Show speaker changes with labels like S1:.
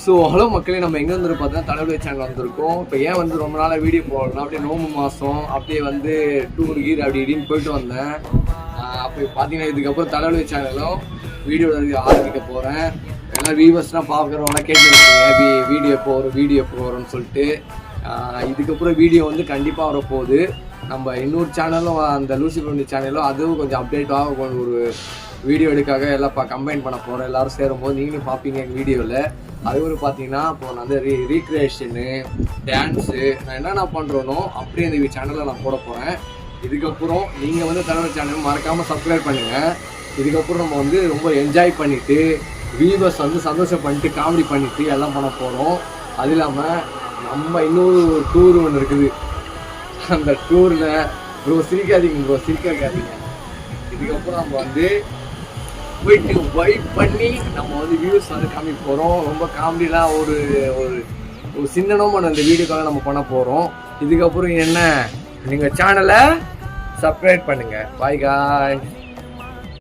S1: So hello மக்களே, நம்ம எங்கே வந்து பார்த்தீங்கன்னா தலைவலி சேனல் வந்திருக்கோம். இப்போ ஏன் வந்து ரொம்ப நாளாக வீடியோ போடலாம், அப்படியே நோம்பு மாதம் அப்படியே வந்து டூர் கீர் அப்படி இப்படின்னு போயிட்டு வந்தேன். அப்போ பார்த்தீங்கன்னா இதுக்கப்புறம் தலைவலி சேனலும் வீடியோ ஆரம்பிக்க போகிறேன். ஏன்னா வியூவர்ஸ்லாம் பார்க்குறவங்க கேட்டுருக்கீங்க வீடியோ போகிறோன்னு சொல்லிட்டு. இதுக்கப்புறம் வீடியோ வந்து கண்டிப்பாக வரப்போகுது. நம்ம இன்னொரு சேனலும் அந்த லூசி ப்ரௌனி சேனலும் அதுவும் கொஞ்சம் அப்டேட்டாக ஒரு வீடியோ எடுக்காக எல்லாம் கம்பைன் பண்ண போகிறோம். எல்லோரும் சேரும்போது நீங்களும் பார்ப்பீங்க எங்கள் வீடியோவில். அது ஒரு பார்த்தீங்கன்னா இப்போ நான் வந்து ரீக்ரியேஷனு, டான்ஸு, நான் என்னென்ன பண்ணுறோனோ அப்படியே இந்த சேனலில் நான் போட போகிறேன். இதுக்கப்புறம் நீங்கள் வந்து தலைவர் சேனல் மறக்காமல் சப்ஸ்கிரைப் பண்ணுங்கள். இதுக்கப்புறம் நம்ம வந்து ரொம்ப என்ஜாய் பண்ணிவிட்டு வியூவர்ஸ் வந்து சந்தோஷம் பண்ணிட்டு காமெடி பண்ணிவிட்டு எல்லாம் பண்ண போகிறோம். அது இல்லாமல் நம்ம இன்னொரு டூர் ஒன்று இருக்குது. அந்த டூரில் சிரிக்காதீங்க. இதுக்கப்புறம் நம்ம வந்து போயிட்டு வைப் பண்ணி நம்ம வந்து வியூஸ் வந்து காமிக்க போகிறோம். ரொம்ப காமெடிலாம் ஒரு சின்னனமாக அந்த வீடியோக்காக நம்ம பண்ண போகிறோம். இதுக்கப்புறம் என்ன, நீங்கள் சேனலை சப்ஸ்கிரைப் பண்ணுங்கள். பாய் காய்.